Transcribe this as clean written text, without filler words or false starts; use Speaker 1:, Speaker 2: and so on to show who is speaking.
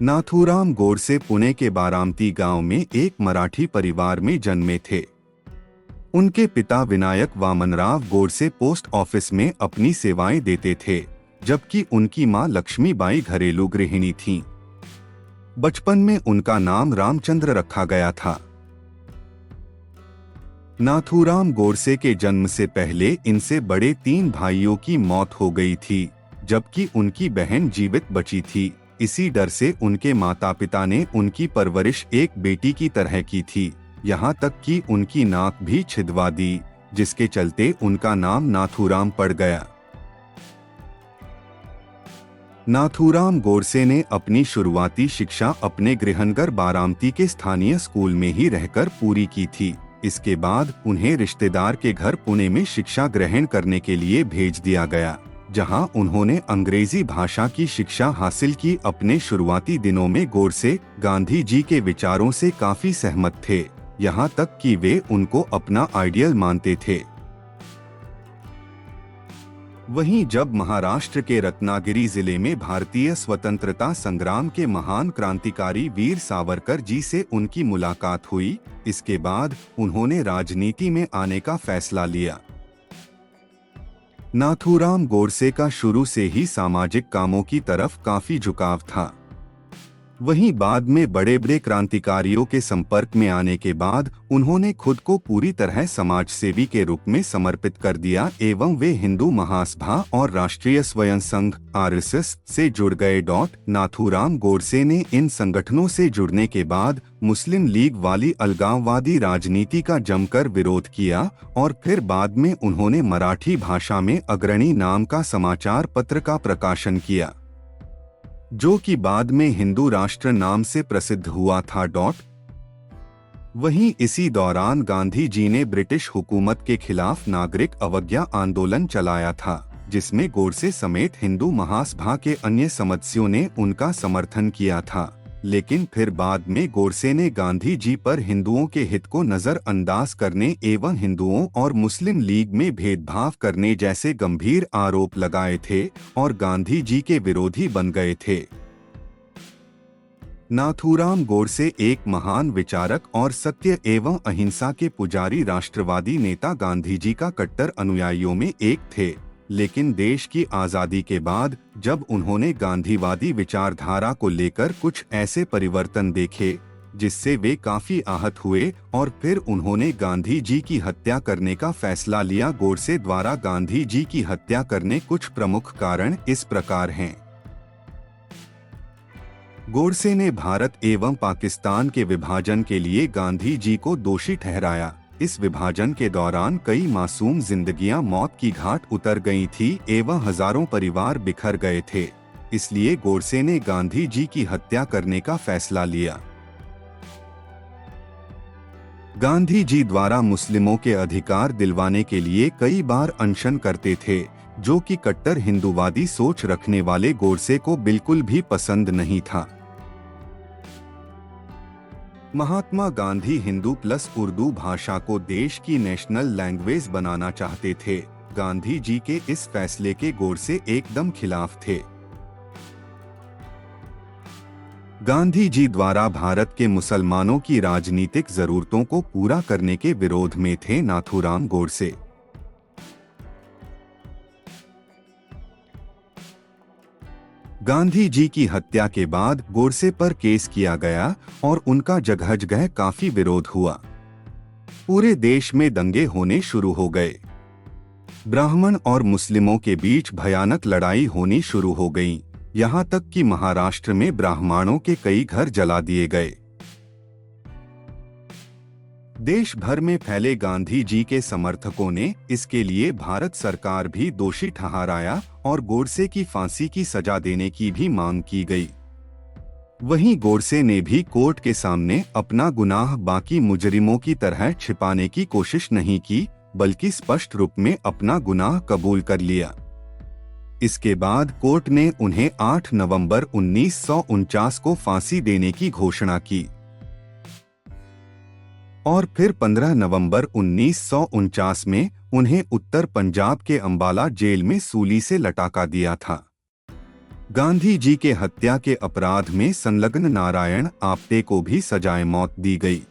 Speaker 1: नाथूराम गोडसे पुणे के बारामती गांव में एक मराठी परिवार में जन्मे थे। उनके पिता विनायक वामनराव गोडसे पोस्ट ऑफिस में अपनी सेवाएं देते थे, जबकि उनकी मां लक्ष्मीबाई घरेलू गृहिणी थीं। बचपन में उनका नाम रामचंद्र रखा गया था। नाथूराम गोडसे के जन्म से पहले इनसे बड़े 3 भाइयों की मौत हो गई थी, जबकि उनकी बहन जीवित बची थी। इसी डर से उनके माता पिता ने उनकी परवरिश एक बेटी की तरह की थी, यहाँ तक कि उनकी नाक भी छिदवा दी, जिसके चलते उनका नाम नाथूराम पड़ गया। नाथूराम गोडसे ने अपनी शुरुआती शिक्षा अपने गृहनगर बारामती के स्थानीय स्कूल में ही रहकर पूरी की थी। इसके बाद उन्हें रिश्तेदार के घर पुणे में शिक्षा ग्रहण करने के लिए भेज दिया गया, जहां उन्होंने अंग्रेजी भाषा की शिक्षा हासिल की। अपने शुरुआती दिनों में गोडसे गांधी जी के विचारों से काफी सहमत थे, यहां तक कि वे उनको अपना आइडियल मानते थे। वहीं जब महाराष्ट्र के रत्नागिरी जिले में भारतीय स्वतंत्रता संग्राम के महान क्रांतिकारी वीर सावरकर जी से उनकी मुलाकात हुई, इसके बाद उन्होंने राजनीति में आने का फैसला लिया। नाथूराम गोडसे का शुरू से ही सामाजिक कामों की तरफ काफी झुकाव था। वहीं बाद में बड़े बड़े क्रांतिकारियों के संपर्क में आने के बाद उन्होंने खुद को पूरी तरह समाज सेवी के रूप में समर्पित कर दिया एवं वे हिंदू महासभा और राष्ट्रीय स्वयं संघ (आरएसएस) से जुड़ गए। नाथूराम गोडसे ने इन संगठनों से जुड़ने के बाद मुस्लिम लीग वाली अलगाववादी राजनीति का जमकर विरोध किया और फिर बाद में उन्होंने मराठी भाषा में अग्रणी नाम का समाचार पत्र का प्रकाशन किया, जो कि बाद में हिंदू राष्ट्र नाम से प्रसिद्ध हुआ था। वहीं इसी दौरान गांधी जी ने ब्रिटिश हुकूमत के खिलाफ नागरिक अवज्ञा आंदोलन चलाया था, जिसमें गोडसे समेत हिंदू महासभा के अन्य सदस्यों ने उनका समर्थन किया था। लेकिन फिर बाद में गोडसे ने गांधी जी पर हिंदुओं के हित को नजरअंदाज करने एवं हिंदुओं और मुस्लिम लीग में भेदभाव करने जैसे गंभीर आरोप लगाए थे और गांधी जी के विरोधी बन गए थे। नाथूराम गोडसे एक महान विचारक और सत्य एवं अहिंसा के पुजारी राष्ट्रवादी नेता गांधी जी का कट्टर अनुयायियों में एक थे। लेकिन देश की आज़ादी के बाद जब उन्होंने गांधीवादी विचारधारा को लेकर कुछ ऐसे परिवर्तन देखे जिससे वे काफी आहत हुए और फिर उन्होंने गांधी जी की हत्या करने का फैसला लिया। गोडसे द्वारा गांधी जी की हत्या करने कुछ प्रमुख कारण इस प्रकार हैं। गोडसे ने भारत एवं पाकिस्तान के विभाजन के लिए गांधी जी को दोषी ठहराया। इस विभाजन के दौरान कई मासूम जिंदगियां मौत की घाट उतर गई थी एवं हजारों परिवार बिखर गए थे। इसलिए गोडसे ने गांधी जी की हत्या करने का फैसला लिया। गांधी जी द्वारा मुस्लिमों के अधिकार दिलवाने के लिए कई बार अनशन करते थे, जो कि कट्टर हिंदूवादी सोच रखने वाले गोडसे को बिल्कुल भी पसंद नहीं था। महात्मा गांधी हिंदू प्लस उर्दू भाषा को देश की नेशनल लैंग्वेज बनाना चाहते थे। गांधी जी के इस फैसले के गोडसे एकदम खिलाफ थे। गांधी जी द्वारा भारत के मुसलमानों की राजनीतिक जरूरतों को पूरा करने के विरोध में थे नाथूराम गोडसे। गांधी जी की हत्या के बाद गोडसे पर केस किया गया और उनका जगह जगह काफी विरोध हुआ। पूरे देश में दंगे होने शुरू हो गए। ब्राह्मण और मुस्लिमों के बीच भयानक लड़ाई होनी शुरू हो गई, यहाँ तक कि महाराष्ट्र में ब्राह्मणों के कई घर जला दिए गए। देश भर में फैले गांधी जी के समर्थकों ने इसके लिए भारत सरकार भी दोषी ठहराया और गोडसे की फांसी की सजा देने की भी मांग की गई। वहीं गोडसे ने भी कोर्ट के सामने अपना गुनाह बाकी मुजरिमों की तरह छिपाने की कोशिश नहीं की, बल्कि स्पष्ट रूप में अपना गुनाह कबूल कर लिया। इसके बाद कोर्ट ने उन्हें 8 नवंबर 1949 को फांसी देने की घोषणा की और फिर 15 नवंबर 1949 में उन्हें उत्तर पंजाब के अंबाला जेल में सूली से लटका दिया था। गांधी जी के हत्या के अपराध में संलग्न नारायण आप्टे को भी सजाए मौत दी गई।